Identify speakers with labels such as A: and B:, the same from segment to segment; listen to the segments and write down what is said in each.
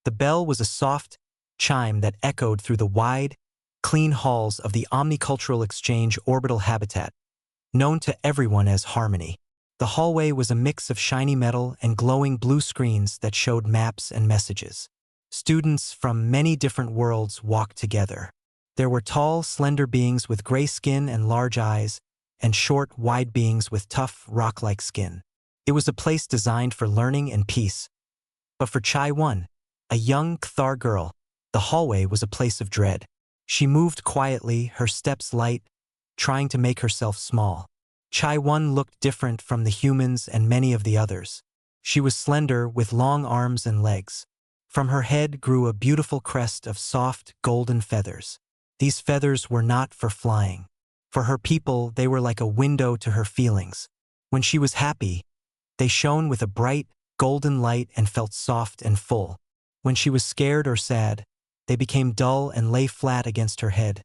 A: The bell was a soft chime that echoed through the wide, clean halls of the Omnicultural Exchange orbital habitat, known to everyone as Harmony. The hallway was a mix of shiny metal and glowing blue screens that showed maps and messages. Students from many different worlds walked together. There were tall, slender beings with gray skin and large eyes, and short, wide beings with tough, rock-like skin. It was a place designed for learning and peace. But for Chai-Won, a young Kthar girl, the hallway was a place of dread. She moved quietly, her steps light, trying to make herself small. Chai-Won looked different from the humans and many of the others. She was slender, with long arms and legs. From her head grew a beautiful crest of soft, golden feathers. These feathers were not for flying. For her people, they were like a window to her feelings. When she was happy, they shone with a bright, golden light and felt soft and full. When she was scared or sad, they became dull and lay flat against her head.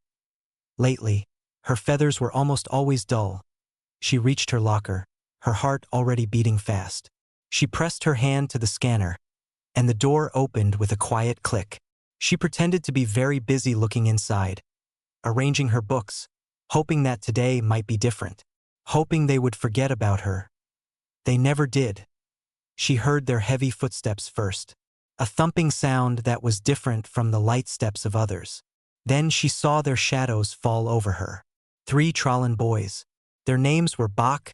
A: Lately, her feathers were almost always dull. She reached her locker, her heart already beating fast. She pressed her hand to the scanner, and the door opened with a quiet click. She pretended to be very busy looking inside, arranging her books, hoping that today might be different, hoping they would forget about her. They never did. She heard their heavy footsteps first, a thumping sound that was different from the light steps of others. Then she saw their shadows fall over her. 3 Trollan boys. Their names were Bach,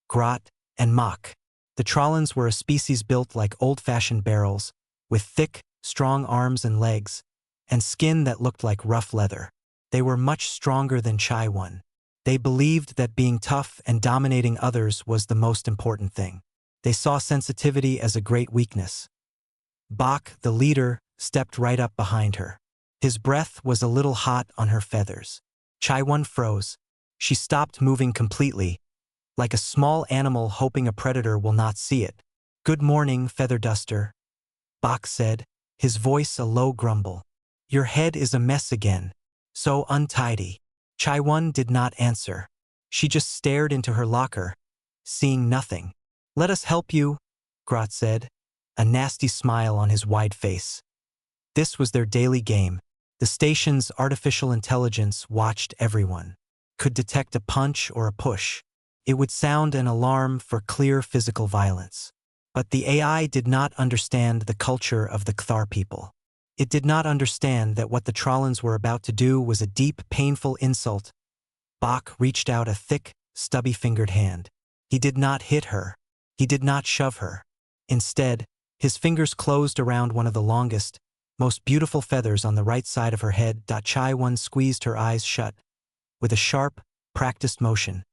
A: Grot, and Mach. The Trollans were a species built like old-fashioned barrels, with thick, strong arms and legs, and skin that looked like rough leather. They were much stronger than Chai-Won. They believed that being tough and dominating others was the most important thing. They saw sensitivity as a great weakness. Bach, the leader, stepped right up behind her. His breath was a little hot on her feathers. Chai-Won froze. She stopped moving completely, like a small animal hoping a predator will not see it. "Good morning, Feather Duster," Bach said, his voice a low grumble. "Your head is a mess again. So untidy." Chai-Won did not answer. She just stared into her locker, seeing nothing. "Let us help you," Grot said, a nasty smile on his wide face. This was their daily game. The station's artificial intelligence watched everyone. Could detect a punch or a push. It would sound an alarm for clear physical violence. But the AI did not understand the culture of the Kthar people. It did not understand that what the Trollans were about to do was a deep, painful insult. Bach reached out a thick, stubby-fingered hand. He did not hit her. He did not shove her. Instead, his fingers closed around one of the longest, most beautiful feathers on the right side of her head. Chai-Won squeezed her eyes shut. With a sharp, practiced motion,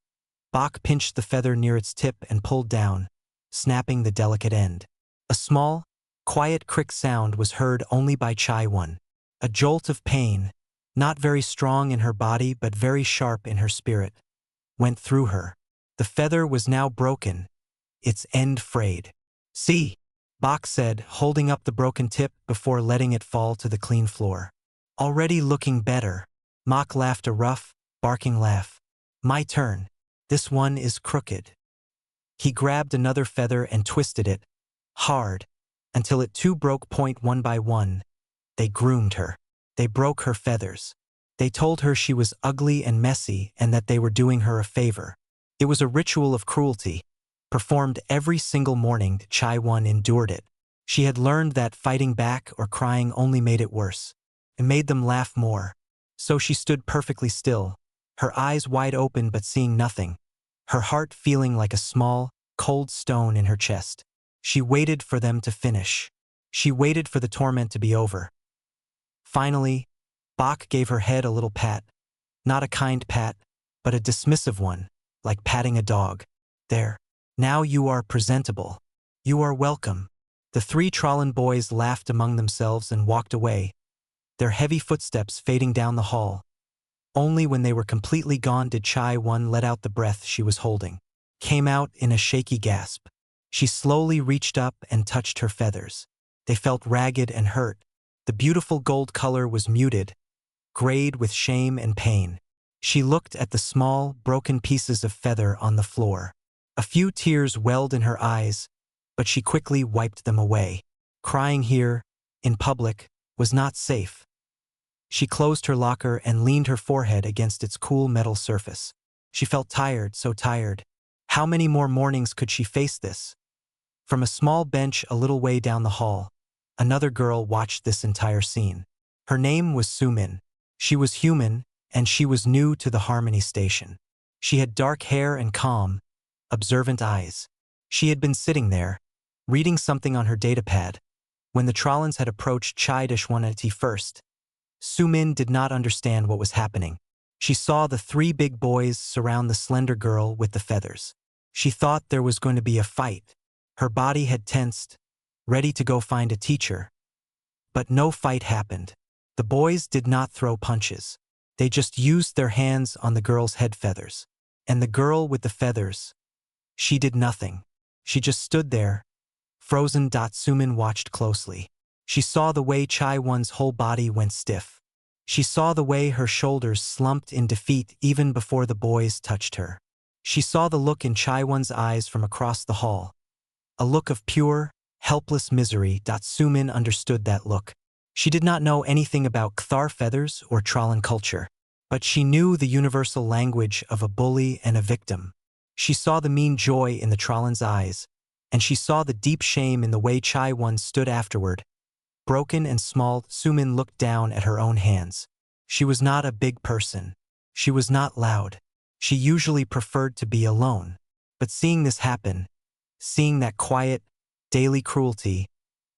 A: Bach pinched the feather near its tip and pulled down, snapping the delicate end. A small, quiet crick sound was heard only by Chai-Won. A jolt of pain, not very strong in her body but very sharp in her spirit, went through her. The feather was now broken, its end frayed. "See," Bach said, holding up the broken tip before letting it fall to the clean floor. "Already looking better." Mach laughed a rough, barking laugh. "My turn. This one is crooked." He grabbed another feather and twisted it, hard, until it too broke point one by one. They groomed her. They broke her feathers. They told her she was ugly and messy and that they were doing her a favor. It was a ritual of cruelty, performed every single morning. Chai-Won endured it. She had learned that fighting back or crying only made it worse. It made them laugh more. So she stood perfectly still, her eyes wide open but seeing nothing, her heart feeling like a small, cold stone in her chest. She waited for them to finish. She waited for the torment to be over. Finally, Bach gave her head a little pat. Not a kind pat, but a dismissive one, like patting a dog. "There. Now you are presentable. You are welcome." The 3 Trollan boys laughed among themselves and walked away, their heavy footsteps fading down the hall. Only when they were completely gone did Chai-Won let out the breath she was holding. Came out in a shaky gasp. She slowly reached up and touched her feathers. They felt ragged and hurt. The beautiful gold color was muted, grayed with shame and pain. She looked at the small, broken pieces of feather on the floor. A few tears welled in her eyes, but she quickly wiped them away. Crying here, in public, was not safe. She closed her locker and leaned her forehead against its cool metal surface. She felt tired, so tired. How many more mornings could she face this? From a small bench a little way down the hall, another girl watched this entire scene. Her name was Sumin. She was human, and she was new to the Harmony Station. She had dark hair and calm, observant eyes. She had been sitting there, reading something on her datapad, when the Trollans had approached Chai-180 first. Sumin did not understand what was happening. She saw the three big boys surround the slender girl with the feathers. She thought there was going to be a fight. Her body had tensed, ready to go find a teacher. But no fight happened. The boys did not throw punches. They just used their hands on the girl's head feathers. And the girl with the feathers, she did nothing. She just stood there, frozen. Sumin watched closely. She saw the way Chai-1's whole body went stiff. She saw the way her shoulders slumped in defeat even before the boys touched her. She saw the look in Chai-1's eyes from across the hall. A look of pure, helpless misery. Sumin understood that look. She did not know anything about Kthar feathers or Trollan culture, but she knew the universal language of a bully and a victim. She saw the mean joy in the Trollan's eyes, and she saw the deep shame in the way Chai-1 stood afterward. Broken and small, Sumin looked down at her own hands. She was not a big person. She was not loud. She usually preferred to be alone. But seeing this happen, seeing that quiet, daily cruelty,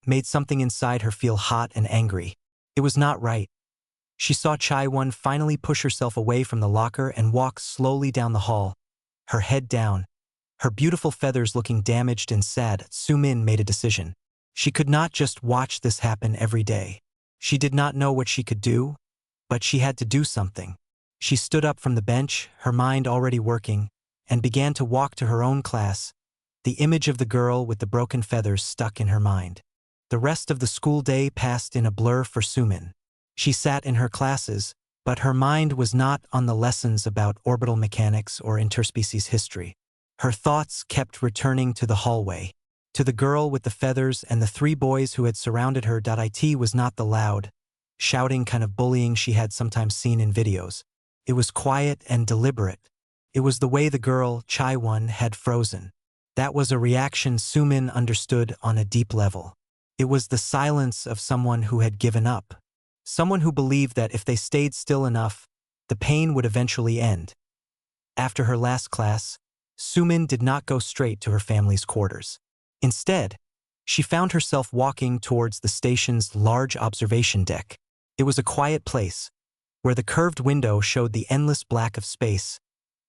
A: made something inside her feel hot and angry. It was not right. She saw Chai-1 finally push herself away from the locker and walk slowly down the hall, her head down, her beautiful feathers looking damaged and sad. Sumin made a decision. She could not just watch this happen every day. She did not know what she could do, but she had to do something. She stood up from the bench, her mind already working, and began to walk to her own class, the image of the girl with the broken feathers stuck in her mind. The rest of the school day passed in a blur for Sumin. She sat in her classes, but her mind was not on the lessons about orbital mechanics or interspecies history. Her thoughts kept returning to the hallway, to the girl with the feathers and the three boys who had surrounded her. It was not the loud, shouting kind of bullying she had sometimes seen in videos. It was quiet and deliberate. It was the way the girl, Chai-1, had frozen. That was a reaction Sumin understood on a deep level. It was the silence of someone who had given up. Someone who believed that if they stayed still enough, the pain would eventually end. After her last class, Sumin did not go straight to her family's quarters. Instead, she found herself walking towards the station's large observation deck. It was a quiet place, where the curved window showed the endless black of space,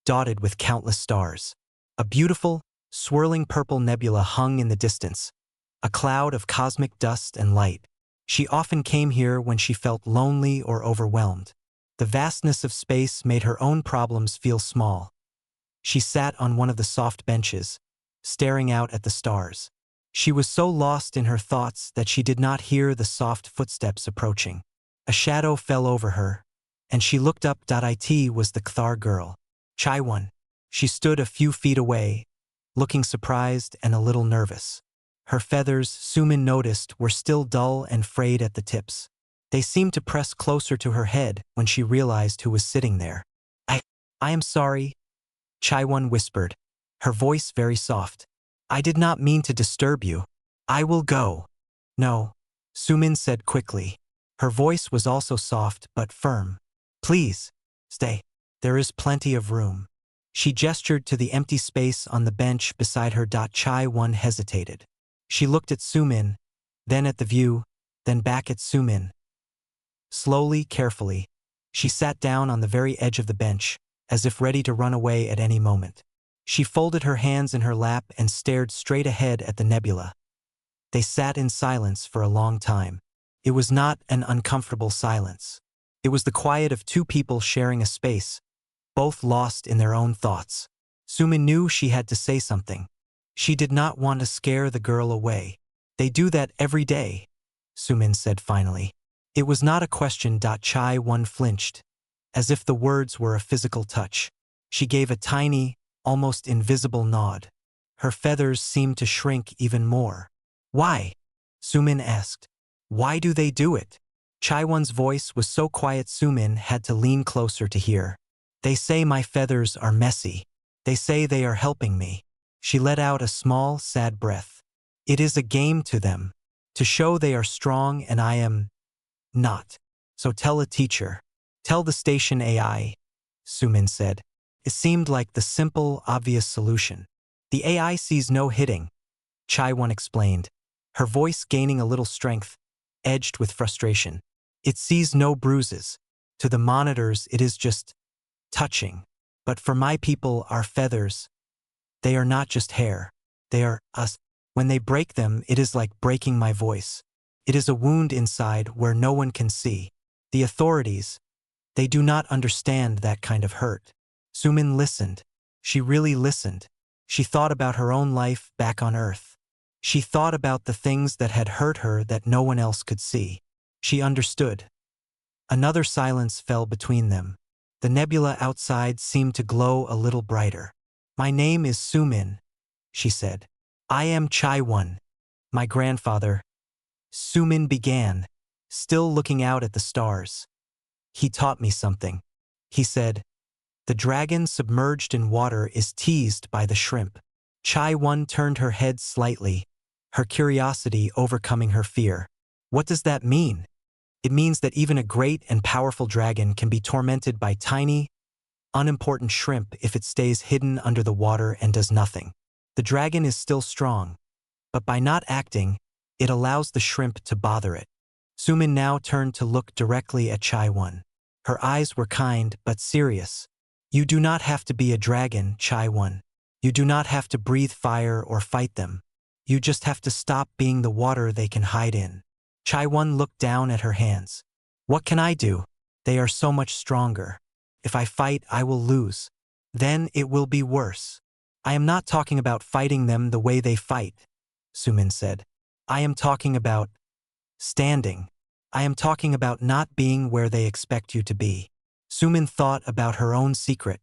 A: dotted with countless stars. A beautiful, swirling purple nebula hung in the distance, a cloud of cosmic dust and light. She often came here when she felt lonely or overwhelmed. The vastness of space made her own problems feel small. She sat on one of the soft benches, staring out at the stars. She was so lost in her thoughts that she did not hear the soft footsteps approaching. A shadow fell over her, and she looked up. It was the Kthar girl, Chai-1. She stood a few feet away, looking surprised and a little nervous. Her feathers, Sumin noticed, were still dull and frayed at the tips. They seemed to press closer to her head when she realized who was sitting there. I am sorry, Chai-1 whispered, her voice very soft. I did not mean to disturb you. I will go. No, Sumin said quickly. Her voice was also soft but firm. Please, stay. There is plenty of room. She gestured to the empty space on the bench beside her. Chai-1 hesitated. She looked at Sumin, then at the view, then back at Sumin. Slowly, carefully, she sat down on the very edge of the bench, as if ready to run away at any moment. She folded her hands in her lap and stared straight ahead at the nebula. They sat in silence for a long time. It was not an uncomfortable silence. It was the quiet of two people sharing a space, both lost in their own thoughts. Sumin knew she had to say something. She did not want to scare the girl away. They do that every day, Sumin said finally. It was not a question. Chai-1 flinched, as if the words were a physical touch. She gave a tiny, almost invisible nod. Her feathers seemed to shrink even more. Why? Sumin asked. Why do they do it? Chaiwon's voice was so quiet Sumin had to lean closer to hear. They say my feathers are messy. They say they are helping me. She let out a small, sad breath. It is a game to them, to show they are strong and I am not. So tell a teacher. Tell the station AI, Sumin said. It seemed like the simple, obvious solution. The AI sees no hitting, Chaiwon explained, her voice gaining a little strength, edged with frustration. It sees no bruises. To the monitors it is just touching. But for my people, our feathers, they are not just hair. They are us. When they break them, it is like breaking my voice. It is a wound inside where no one can see. The authorities, they do not understand that kind of hurt. Sumin listened. She really listened. She thought about her own life back on Earth. She thought about the things that had hurt her that no one else could see. She understood. Another silence fell between them. The nebula outside seemed to glow a little brighter. My name is Sumin, she said. I am Chaiwon. My grandfather. Sumin began, still looking out at the stars. He taught me something. He said, the dragon submerged in water is teased by the shrimp. Chaiwon turned her head slightly, her curiosity overcoming her fear. What does that mean? It means that even a great and powerful dragon can be tormented by tiny, unimportant shrimp if it stays hidden under the water and does nothing. The dragon is still strong, but by not acting, it allows the shrimp to bother it. Sumin now turned to look directly at Chaiwon. Her eyes were kind but serious. You do not have to be a dragon, Chaiwon. You do not have to breathe fire or fight them. You just have to stop being the water they can hide in. Chaiwon looked down at her hands. What can I do? They are so much stronger. If I fight, I will lose. Then it will be worse. I am not talking about fighting them the way they fight, Sumin said. I am talking about standing. I am talking about not being where they expect you to be. Sumin thought about her own secret.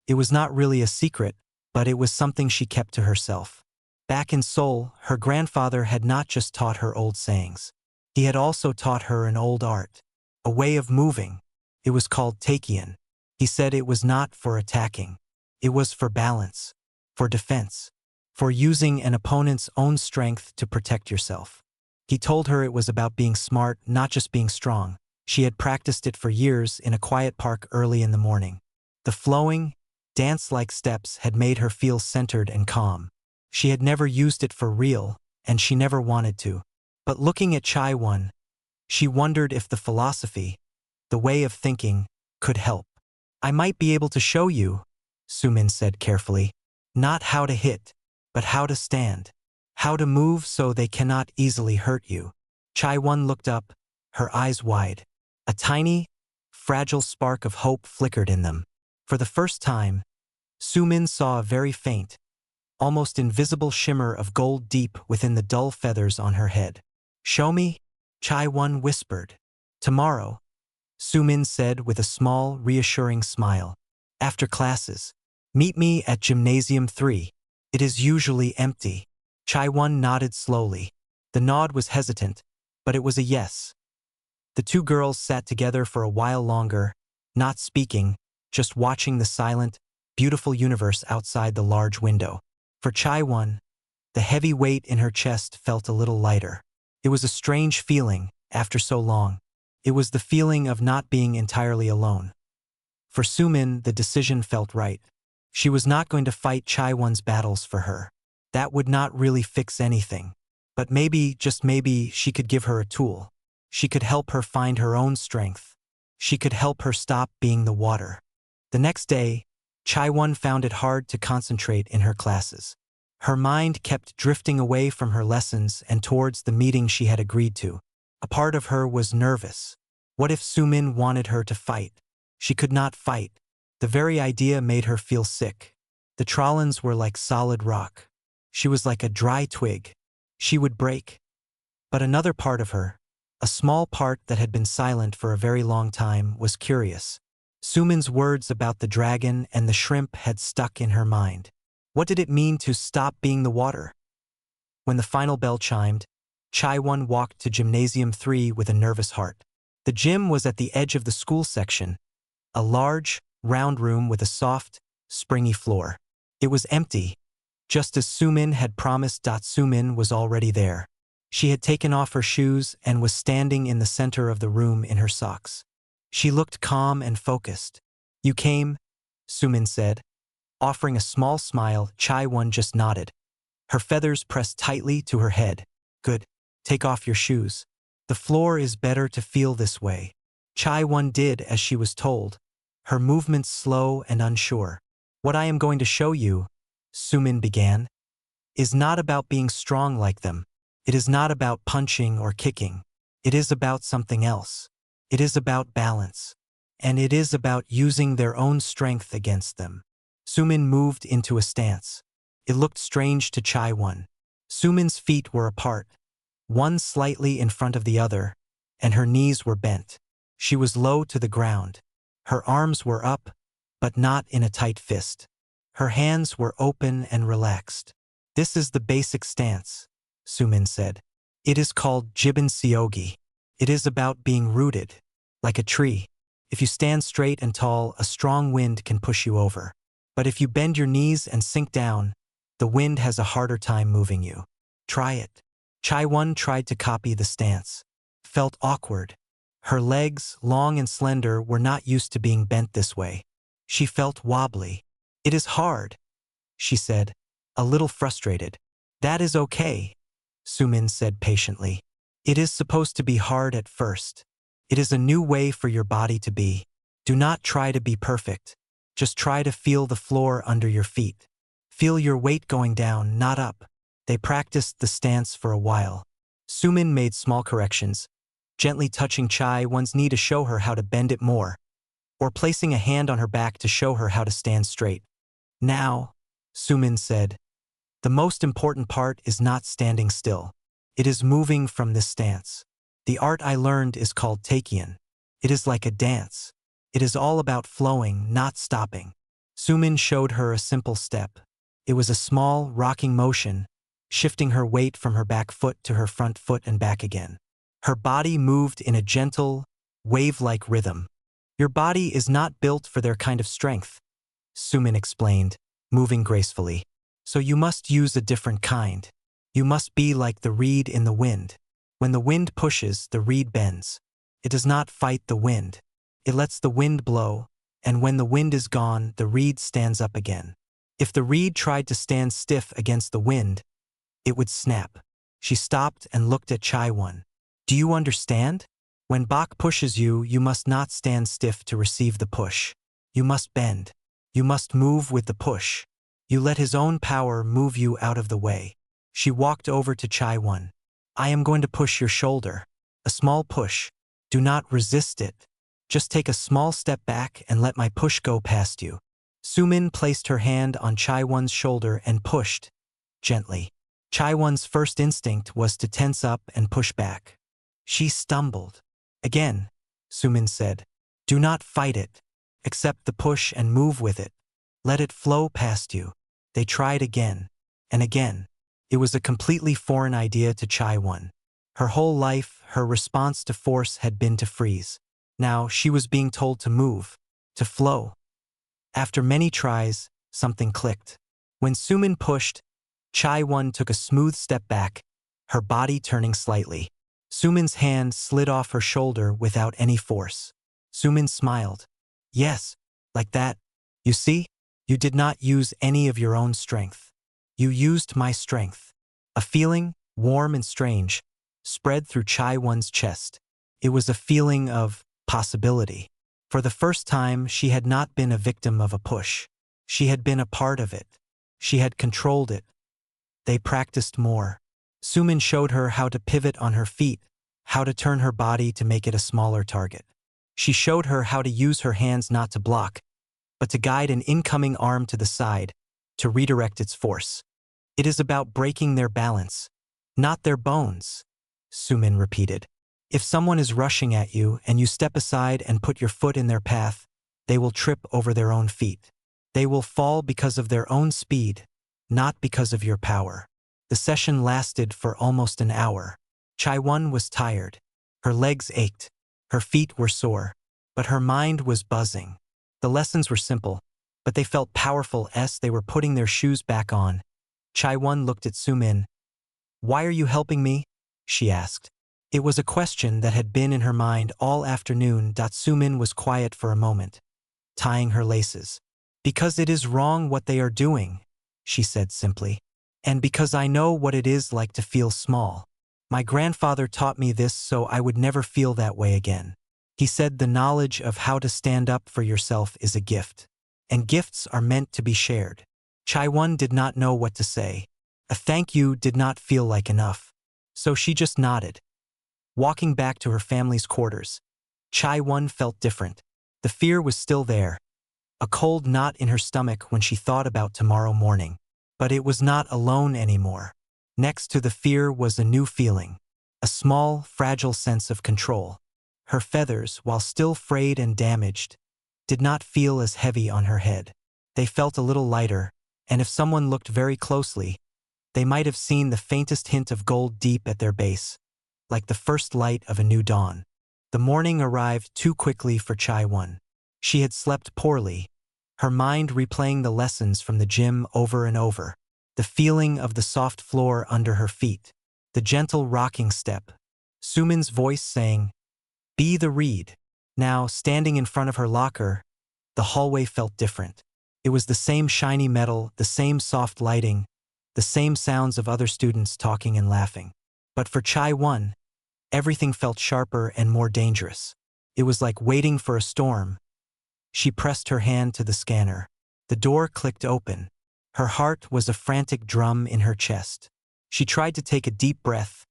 A: It was not really a secret, but it was something she kept to herself. Back in Seoul, her grandfather had not just taught her old sayings. He had also taught her an old art, a way of moving. It was called Taekyon. He said it was not for attacking. It was for balance, for defense, for using an opponent's own strength to protect yourself. He told her it was about being smart, not just being strong. She had practiced it for years in a quiet park early in the morning. The flowing, dance-like steps had made her feel centered and calm. She had never used it for real, and she never wanted to. But looking at Chaiwon, she wondered if the philosophy, the way of thinking, could help. I might be able to show you, Sumin said carefully. Not how to hit, but how to stand. How to move so they cannot easily hurt you. Chaiwon looked up, her eyes wide. A tiny, fragile spark of hope flickered in them. For the first time, Sumin saw a very faint, almost invisible shimmer of gold deep within the dull feathers on her head. Show me, Chaiwon whispered. Tomorrow, Sumin said with a small, reassuring smile. After classes, meet me at Gymnasium 3. It is usually empty. Chaiwon nodded slowly. The nod was hesitant, but it was a yes. The two girls sat together for a while longer, not speaking, just watching the silent, beautiful universe outside the large window. For Chaiwon, the heavy weight in her chest felt a little lighter. It was a strange feeling, after so long. It was the feeling of not being entirely alone. For Sumin, the decision felt right. She was not going to fight Chaiwon's battles for her. That would not really fix anything. But maybe, just maybe, she could give her a tool. She could help her find her own strength. She could help her stop being the water. The next day, Chaiwon found it hard to concentrate in her classes. Her mind kept drifting away from her lessons and towards the meeting she had agreed to. A part of her was nervous. What if Sumin wanted her to fight? She could not fight. The very idea made her feel sick. The Trollans were like solid rock. She was like a dry twig. She would break. But another part of her, a small part that had been silent for a very long time, was curious. Sumin's words about the dragon and the shrimp had stuck in her mind. What did it mean to stop being the water? When the final bell chimed, Chai-won walked to Gymnasium 3 with a nervous heart. The gym was at the edge of the school section, a large, round room with a soft, springy floor. It was empty, just as Sumin had promised. Sumin was already there. She had taken off her shoes and was standing in the center of the room in her socks. She looked calm and focused. "You came," Sumin said. Offering a small smile, Chai-won just nodded. Her feathers pressed tightly to her head. "Good. Take off your shoes. The floor is better to feel this way." Chai-won did as she was told, her movements slow and unsure. "What I am going to show you," Sumin began, "is not about being strong like them. It is not about punching or kicking. It is about something else. It is about balance. And it is about using their own strength against them." Sumin moved into a stance. It looked strange to Chai-won. Sumin's feet were apart, one slightly in front of the other, and her knees were bent. She was low to the ground. Her arms were up, but not in a tight fist. Her hands were open and relaxed. "This is the basic stance," Sumin said. "It is called Jibin Seogi. It is about being rooted, like a tree. If you stand straight and tall, a strong wind can push you over. But if you bend your knees and sink down, the wind has a harder time moving you. Try it." Chai-won tried to copy the stance. Felt awkward. Her legs, long and slender, were not used to being bent this way. She felt wobbly. "It is hard," she said, a little frustrated. "That is okay," Sumin said patiently. "It is supposed to be hard at first. It is a new way for your body to be. Do not try to be perfect. Just try to feel the floor under your feet. Feel your weight going down, not up." They practiced the stance for a while. Sumin made small corrections, gently touching Chai-won's knee to show her how to bend it more, or placing a hand on her back to show her how to stand straight. "Now," Sumin said, "the most important part is not standing still. It is moving from this stance. The art I learned is called Taekyon. It is like a dance. It is all about flowing, not stopping." Sumin showed her a simple step. It was a small, rocking motion, shifting her weight from her back foot to her front foot and back again. Her body moved in a gentle, wave-like rhythm. "Your body is not built for their kind of strength," Sumin explained, moving gracefully. "So you must use a different kind. You must be like the reed in the wind. When the wind pushes, the reed bends. It does not fight the wind. It lets the wind blow, and when the wind is gone, the reed stands up again. If the reed tried to stand stiff against the wind, it would snap." She stopped and looked at Chai-won. "Do you understand? When Bak pushes you, you must not stand stiff to receive the push. You must bend. You must move with the push. You let his own power move you out of the way." She walked over to Chai-won. "I am going to push your shoulder. A small push. Do not resist it. Just take a small step back and let my push go past you." Sumin placed her hand on Chai-won's shoulder and pushed, gently. Chai-won's first instinct was to tense up and push back. She stumbled. "Again," Sumin said. "Do not fight it. Accept the push and move with it. Let it flow past you." They tried again and again. It was a completely foreign idea to Chai-won. Her whole life, her response to force had been to freeze. Now she was being told to move, to flow. After many tries, something clicked. When Sumin pushed, Chai-won took a smooth step back, her body turning slightly. Sumin's hand slid off her shoulder without any force. Sumin smiled. "Yes, like that. You see? You did not use any of your own strength. You used my strength." A feeling, warm and strange, spread through Chai-won's chest. It was a feeling of possibility. For the first time, she had not been a victim of a push. She had been a part of it. She had controlled it. They practiced more. Sumin showed her how to pivot on her feet, how to turn her body to make it a smaller target. She showed her how to use her hands not to block, but to guide an incoming arm to the side, to redirect its force. "It is about breaking their balance, not their bones," Sumin repeated. "If someone is rushing at you and you step aside and put your foot in their path, they will trip over their own feet. They will fall because of their own speed, not because of your power." The session lasted for almost an hour. Chai-Won was tired. Her legs ached. Her feet were sore. But her mind was buzzing. The lessons were simple, but they felt powerful as they were putting their shoes back on. Chai-Won looked at Sumin. "Why are you helping me?" she asked. It was a question that had been in her mind all afternoon. Sumin was quiet for a moment, tying her laces. "Because it is wrong what they are doing," she said simply. "And because I know what it is like to feel small. My grandfather taught me this so I would never feel that way again. He said the knowledge of how to stand up for yourself is a gift. And gifts are meant to be shared." Chai-Won did not know what to say. A thank you did not feel like enough. So she just nodded. Walking back to her family's quarters, Chai-Won felt different. The fear was still there. A cold knot in her stomach when she thought about tomorrow morning. But it was not alone anymore. Next to the fear was a new feeling. A small, fragile sense of control. Her feathers, while still frayed and damaged, did not feel as heavy on her head. They felt a little lighter, and if someone looked very closely, they might have seen the faintest hint of gold deep at their base, like the first light of a new dawn. The morning arrived too quickly for Chai-Won. She had slept poorly, her mind replaying the lessons from the gym over and over. The feeling of the soft floor under her feet, the gentle rocking step, Sumin's voice saying, "Be the reed." Now, standing in front of her locker, the hallway felt different. It was the same shiny metal, the same soft lighting, the same sounds of other students talking and laughing. But for Chai-Won, everything felt sharper and more dangerous. It was like waiting for a storm. She pressed her hand to the scanner. The door clicked open. Her heart was a frantic drum in her chest. She tried to take a deep breath,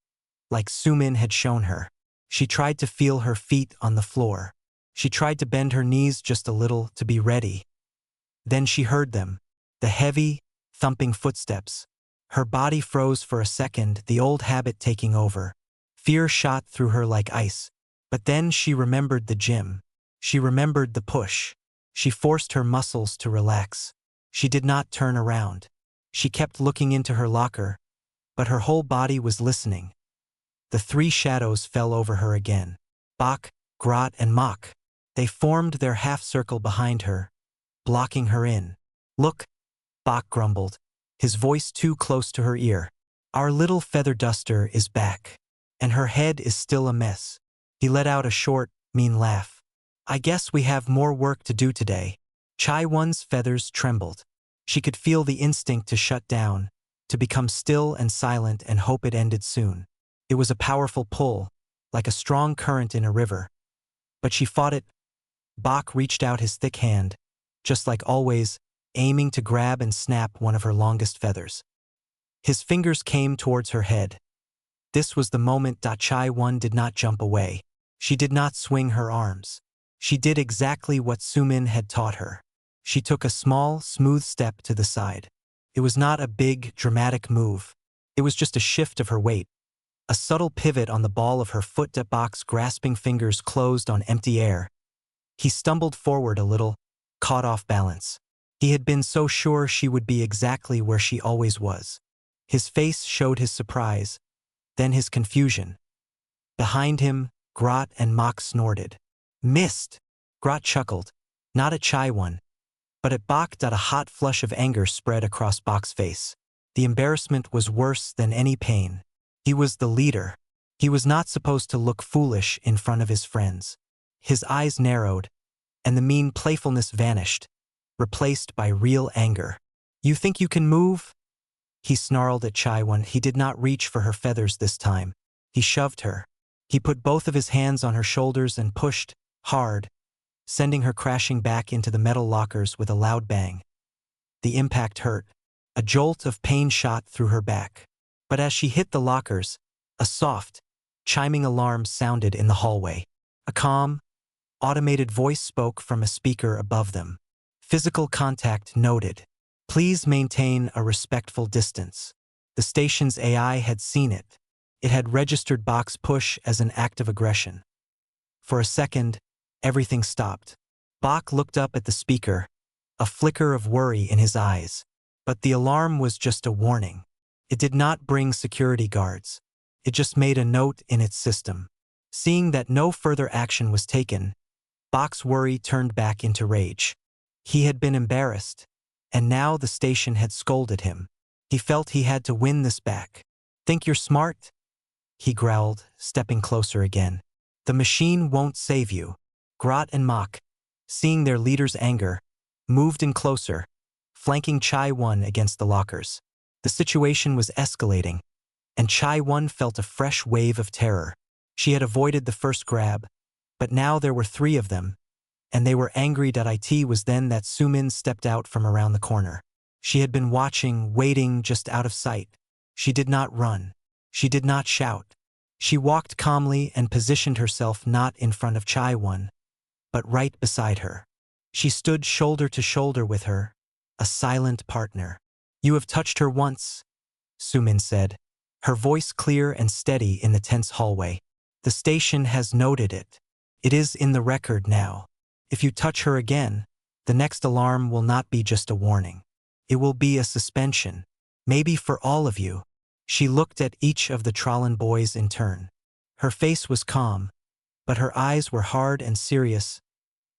A: like Sumin had shown her. She tried to feel her feet on the floor. She tried to bend her knees just a little to be ready. Then she heard them, the heavy, thumping footsteps. Her body froze for a second, the old habit taking over. Fear shot through her like ice. But then she remembered the gym. She remembered the push. She forced her muscles to relax. She did not turn around. She kept looking into her locker, but her whole body was listening. The three shadows fell over her again. Bak, Grot, and Mok. They formed their half-circle behind her, blocking her in. "Look," Bak grumbled, his voice too close to her ear. "Our little feather duster is back. And her head is still a mess." He let out a short, mean laugh. "I guess we have more work to do today." Chai-Won's feathers trembled. She could feel the instinct to shut down, to become still and silent and hope it ended soon. It was a powerful pull, like a strong current in a river. But she fought it. Bak reached out his thick hand, just like always, aiming to grab and snap one of her longest feathers. His fingers came towards her head. This was the moment. Chai-Won did not jump away. She did not swing her arms. She did exactly what Sumin had taught her. She took a small, smooth step to the side. It was not a big, dramatic move. It was just a shift of her weight. A subtle pivot on the ball of her foot. Bak's grasping fingers closed on empty air. He stumbled forward a little, caught off balance. He had been so sure she would be exactly where she always was. His face showed his surprise, then his confusion. Behind him, Grot and Mok snorted. "Missed!" Grot chuckled, not at Chai-Won, but at Bak. A hot flush of anger spread across Bak's face. The embarrassment was worse than any pain. He was the leader. He was not supposed to look foolish in front of his friends. His eyes narrowed, and the mean playfulness vanished, replaced by real anger. "You think you can move?" He snarled at Chai-Won. He did not reach for her feathers this time. He shoved her. He put both of his hands on her shoulders and pushed, hard, sending her crashing back into the metal lockers with a loud bang. The impact hurt. A jolt of pain shot through her back. But as she hit the lockers, a soft, chiming alarm sounded in the hallway. A calm, automated voice spoke from a speaker above them. Physical contact noted. Please maintain a respectful distance. The station's AI had seen it. It had registered Bak's push as an act of aggression. For a second, everything stopped. Bak looked up at the speaker, a flicker of worry in his eyes. But the alarm was just a warning. It did not bring security guards. It just made a note in its system. Seeing that no further action was taken, Bach's worry turned back into rage. He had been embarrassed, and now the station had scolded him. He felt he had to win this back. "Think you're smart?" he growled, stepping closer again. "The machine won't save you." Grot and Mach, seeing their leader's anger, moved in closer, flanking Chai-1 against the lockers. The situation was escalating, and Chai-1 felt a fresh wave of terror. She had avoided the first grab, but now there were 3 of them, and they were angry. It was then that Sumin stepped out from around the corner. She had been watching, waiting just out of sight. She did not run. She did not shout. She walked calmly and positioned herself not in front of Chai-1, but right beside her. She stood shoulder to shoulder with her, a silent partner. "You have touched her once," Sumin said, her voice clear and steady in the tense hallway. "The station has noted it. It is in the record now. If you touch her again, the next alarm will not be just a warning. It will be a suspension, maybe for all of you." She looked at each of the Trollan boys in turn. Her face was calm, but her eyes were hard and serious.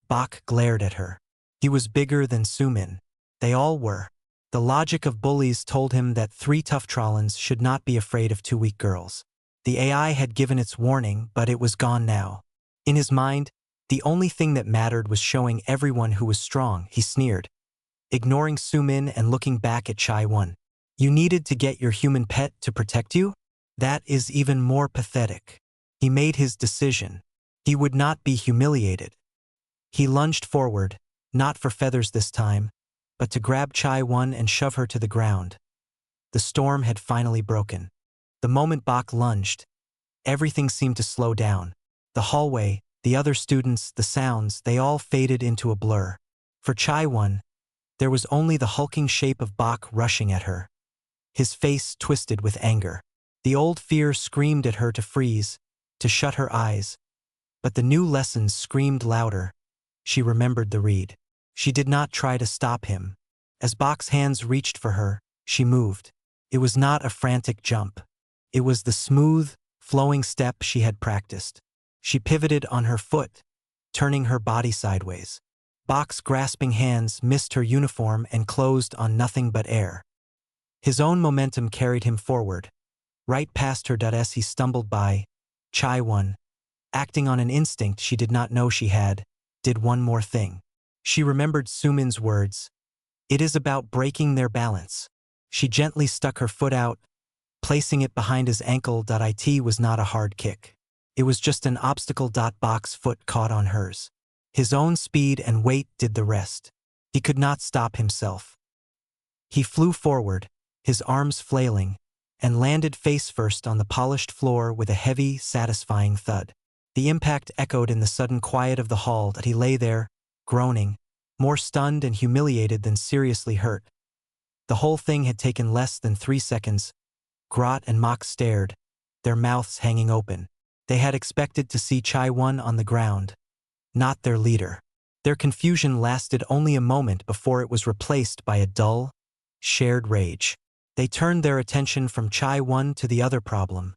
A: Bach glared at her. He was bigger than Sumin. They all were. The logic of bullies told him that 3 tough Trollans should not be afraid of 2 weak girls. The AI had given its warning, but it was gone now. In his mind, the only thing that mattered was showing everyone who was strong. He sneered, ignoring Sumin and looking back at Chai-1. "You needed to get your human pet to protect you? That is even more pathetic." He made his decision. He would not be humiliated. He lunged forward, not for feathers this time, but to grab Chai-1 and shove her to the ground. The storm had finally broken. The moment Bach lunged, everything seemed to slow down. The hallway, the other students, the sounds, they all faded into a blur. For Chai-1, there was only the hulking shape of Bach rushing at her. His face twisted with anger. The old fear screamed at her to freeze, to shut her eyes. But the new lessons screamed louder. She remembered the read. She did not try to stop him. As Bach's hands reached for her, she moved. It was not a frantic jump. It was the smooth, flowing step she had practiced. She pivoted on her foot, turning her body sideways. Bach's grasping hands missed her uniform and closed on nothing but air. His own momentum carried him forward, right past her. As he stumbled by, Chai-1, acting on an instinct she did not know she had, did one more thing. She remembered Sumin's words. "It is about breaking their balance." She gently stuck her foot out, placing it behind his ankle. It was not a hard kick. It was just an obstacle. Bach's foot caught on hers. His own speed and weight did the rest. He could not stop himself. He flew forward, his arms flailing, and landed face first on the polished floor with a heavy, satisfying thud. The impact echoed in the sudden quiet of the hall. He lay there, groaning, more stunned and humiliated than seriously hurt. The whole thing had taken less than 3 seconds. Grot and Mach stared, their mouths hanging open. They had expected to see Chai-1 on the ground, not their leader. Their confusion lasted only a moment before it was replaced by a dull, shared rage. They turned their attention from Chai-1 to the other problem,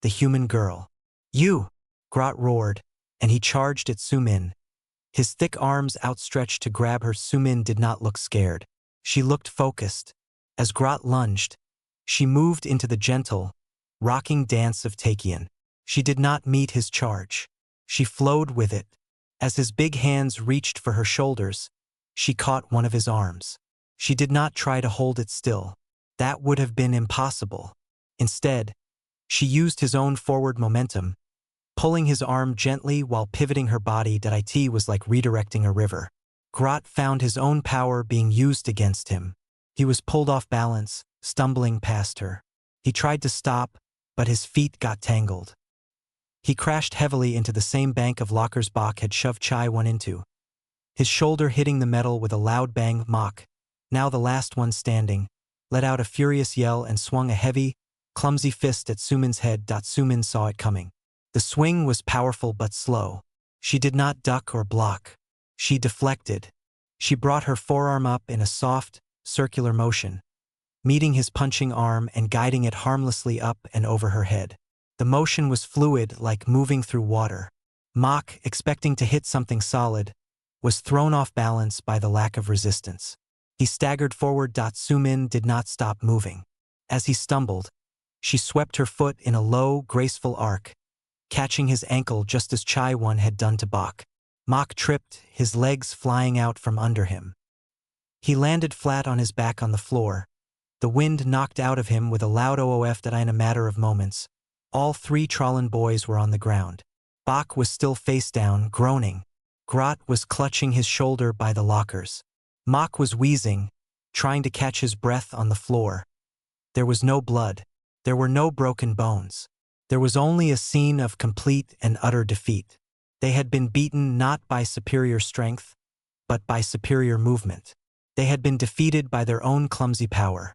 A: the human girl. "You!" Grot roared, and he charged at Sumin. His thick arms outstretched to grab her. Sumin did not look scared. She looked focused. As Grot lunged, she moved into the gentle, rocking dance of Takian. She did not meet his charge. She flowed with it. As his big hands reached for her shoulders, she caught one of his arms. She did not try to hold it still. That would have been impossible. Instead, she used his own forward momentum, pulling his arm gently while pivoting her body. It was like redirecting a river. Grot found his own power being used against him. He was pulled off balance, stumbling past her. He tried to stop, but his feet got tangled. He crashed heavily into the same bank of lockers Bach had shoved Chai-1 into, his shoulder hitting the metal with a loud bang. Mach, now the last one standing, let out a furious yell and swung a heavy, clumsy fist at Sumin's head. Sumin saw it coming. The swing was powerful but slow. She did not duck or block. She deflected. She brought her forearm up in a soft, circular motion, meeting his punching arm and guiding it harmlessly up and over her head. The motion was fluid, like moving through water. Mach, expecting to hit something solid, was thrown off balance by the lack of resistance. He staggered forward. Sumin did not stop moving. As he stumbled, she swept her foot in a low, graceful arc, catching his ankle just as Chai-Won had done to Bach. Mach tripped, his legs flying out from under him. He landed flat on his back on the floor. The wind knocked out of him with a loud oof that in a matter of moments. All three Trollan boys were on the ground. Bach was still face down, groaning. Grot was clutching his shoulder by the lockers. Mach was wheezing, trying to catch his breath on the floor. There was no blood. There were no broken bones. There was only a scene of complete and utter defeat. They had been beaten not by superior strength, but by superior movement. They had been defeated by their own clumsy power.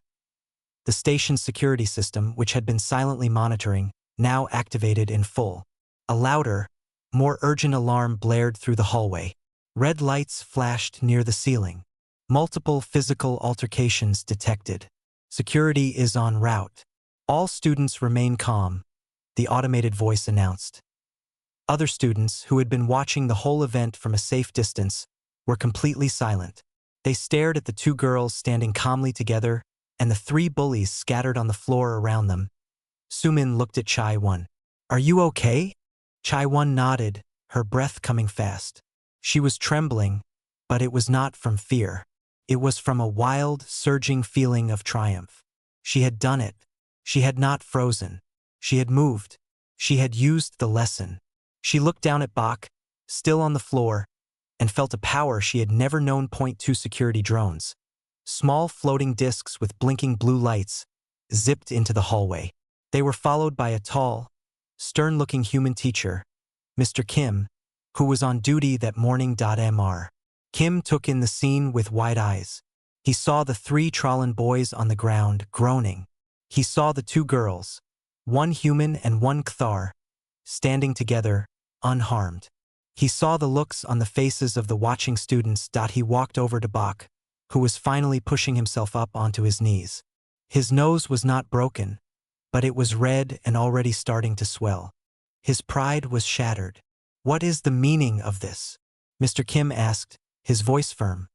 A: The station's security system, which had been silently monitoring, now activated in full. A louder, more urgent alarm blared through the hallway. Red lights flashed near the ceiling. Multiple physical altercations detected. Security is en route. All students remain calm, the automated voice announced. Other students, who had been watching the whole event from a safe distance, were completely silent. They stared at the two girls standing calmly together and the three bullies scattered on the floor around them. Sumin looked at Chai-Won. "Are you okay?" Chai-Won nodded, her breath coming fast. She was trembling, but it was not from fear. It was from a wild, surging feeling of triumph. She had done it. She had not frozen. She had moved. She had used the lesson. She looked down at Bach, still on the floor, and felt a power she had never known. Point two security drones. Small floating discs with blinking blue lights zipped into the hallway. They were followed by a tall, stern-looking human teacher, Mr. Kim, who was on duty that morning. Mr. Kim took in the scene with wide eyes. He saw the three Trollan boys on the ground, groaning. He saw the two girls, one human and one Kthar, standing together, unharmed. He saw the looks on the faces of the watching students. He walked over to Bach, who was finally pushing himself up onto his knees. His nose was not broken, but it was red and already starting to swell. His pride was shattered. "What is the meaning of this?" Mr. Kim asked, his voice firm.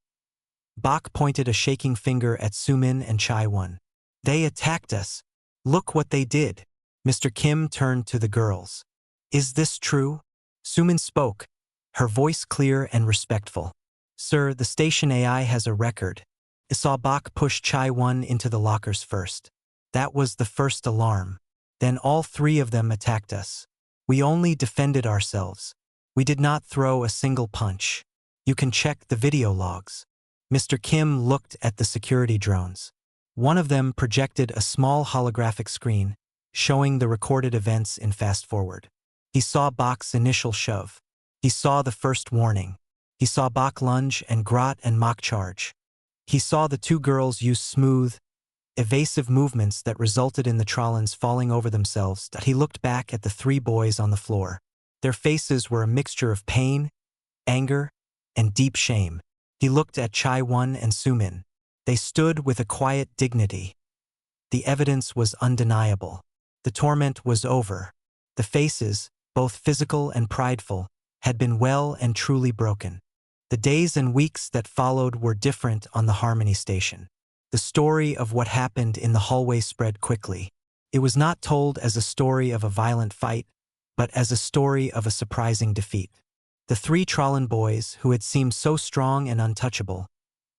A: Bach pointed a shaking finger at Sumin and Chai-Won. "They attacked us. Look what they did." Mr. Kim turned to the girls. "Is this true?" Sumin spoke, her voice clear and respectful. "Sir, the station AI has a record." I saw Bach push Chai-Won into the lockers first. That was the first alarm. Then all three of them attacked us. We only defended ourselves. We did not throw a single punch. You can check the video logs. Mr. Kim looked at the security drones. One of them projected a small holographic screen, showing the recorded events in fast forward. He saw Bach's initial shove. He saw the first warning. He saw Bach lunge and Grot and Mach charge. He saw the two girls use smooth, evasive movements that resulted in the Trollans falling over themselves. He looked back at the three boys on the floor. Their faces were a mixture of pain, anger, and deep shame. He looked at Chai-Won and Sumin. They stood with a quiet dignity. The evidence was undeniable. The torment was over. The faces, both physical and prideful, had been well and truly broken. The days and weeks that followed were different on the Harmony Station. The story of what happened in the hallway spread quickly. It was not told as a story of a violent fight, but as a story of a surprising defeat. The three Trollan boys, who had seemed so strong and untouchable,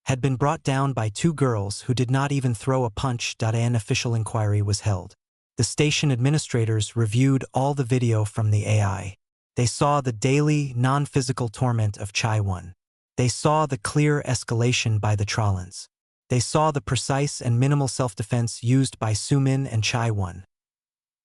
A: had been brought down by two girls who did not even throw a punch. An official inquiry was held. The station administrators reviewed all the video from the AI. They saw the daily, non-physical torment of Chai-Won. They saw the clear escalation by the Trollans. They saw the precise and minimal self-defense used by Sumin and Chai-Won.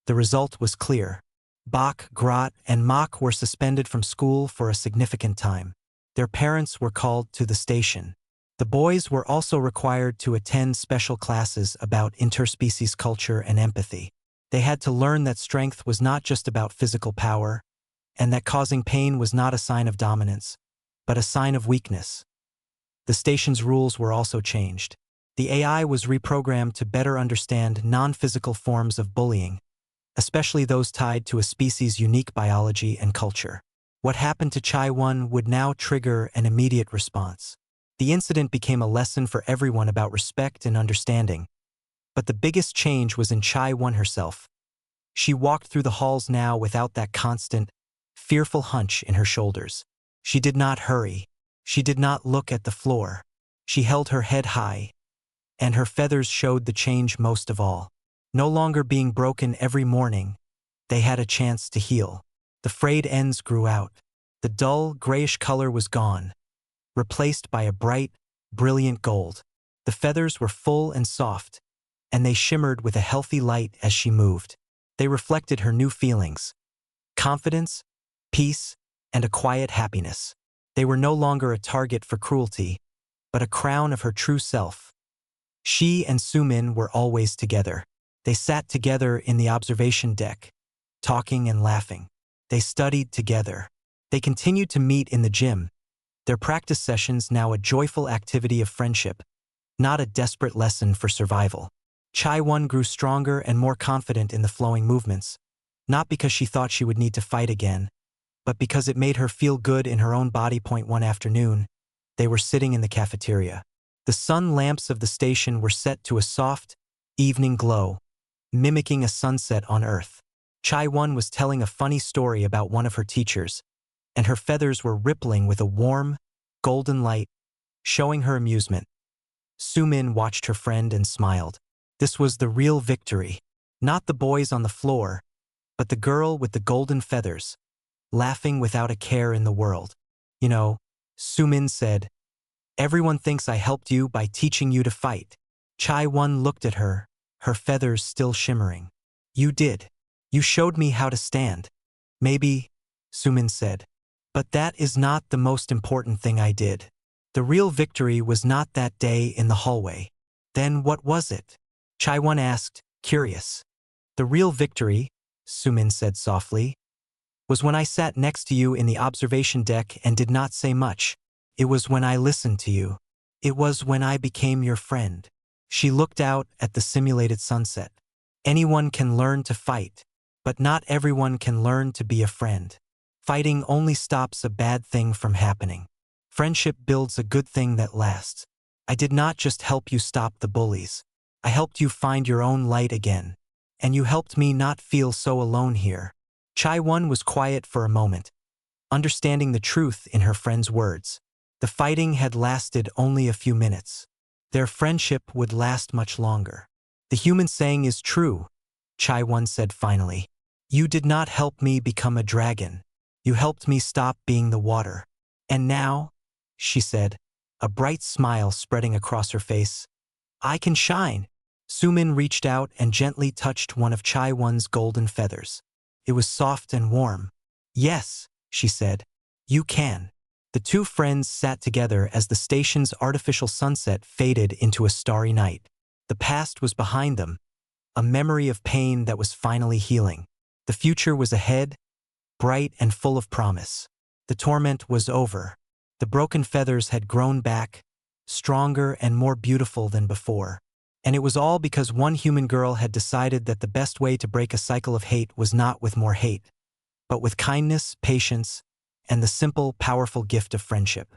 A: The result was clear. Bach, Grot, and Mach were suspended from school for a significant time. Their parents were called to the station. The boys were also required to attend special classes about interspecies culture and empathy. They had to learn that strength was not just about physical power, and that causing pain was not a sign of dominance, but a sign of weakness. The station's rules were also changed. The AI was reprogrammed to better understand non-physical forms of bullying, especially those tied to a species' unique biology and culture. What happened to Chai-1 would now trigger an immediate response. The incident became a lesson for everyone about respect and understanding. But the biggest change was in Chai-1 herself. She walked through the halls now without that constant, fearful hunch in her shoulders. She did not hurry. She did not look at the floor. She held her head high, and her feathers showed the change most of all. No longer being broken every morning, they had a chance to heal. The frayed ends grew out. The dull, grayish color was gone, replaced by a bright, brilliant gold. The feathers were full and soft, and they shimmered with a healthy light as she moved. They reflected her new feelings: confidence, peace, and a quiet happiness. They were no longer a target for cruelty, but a crown of her true self. She and Sumin were always together. They sat together in the observation deck, talking and laughing. They studied together. They continued to meet in the gym, their practice sessions now a joyful activity of friendship, not a desperate lesson for survival. Chai-1 grew stronger and more confident in the flowing movements, not because she thought she would need to fight again, but because it made her feel good in her own body. One afternoon, they were sitting in the cafeteria. The sun lamps of the station were set to a soft, evening glow, mimicking a sunset on Earth. Chai-1 was telling a funny story about one of her teachers, and her feathers were rippling with a warm, golden light, showing her amusement. Sumin watched her friend and smiled. This was the real victory. Not the boys on the floor, but the girl with the golden feathers, laughing without a care in the world. You know, Sumin said, everyone thinks I helped you by teaching you to fight. Chai-1 looked at her, her feathers still shimmering. You did. You showed me how to stand. Maybe, Sumin said. But that is not the most important thing I did. The real victory was not that day in the hallway. Then what was it? Chai-1 asked, curious. The real victory, Sumin said softly, was when I sat next to you in the observation deck and did not say much. It was when I listened to you. It was when I became your friend. She looked out at the simulated sunset. Anyone can learn to fight, but not everyone can learn to be a friend. Fighting only stops a bad thing from happening. Friendship builds a good thing that lasts. I did not just help you stop the bullies. I helped you find your own light again. And you helped me not feel so alone here. Chai-1 was quiet for a moment, understanding the truth in her friend's words. The fighting had lasted only a few minutes. Their friendship would last much longer. The human saying is true, Chai-1 said finally. You did not help me become a dragon. You helped me stop being the water. And now, she said, a bright smile spreading across her face, I can shine. Sumin reached out and gently touched one of Chai-1's golden feathers. It was soft and warm. Yes, she said, you can. The two friends sat together as the station's artificial sunset faded into a starry night. The past was behind them, a memory of pain that was finally healing. The future was ahead, bright and full of promise. The torment was over. The broken feathers had grown back, stronger and more beautiful than before. And it was all because one human girl had decided that the best way to break a cycle of hate was not with more hate, but with kindness, patience, and the simple, powerful gift of friendship.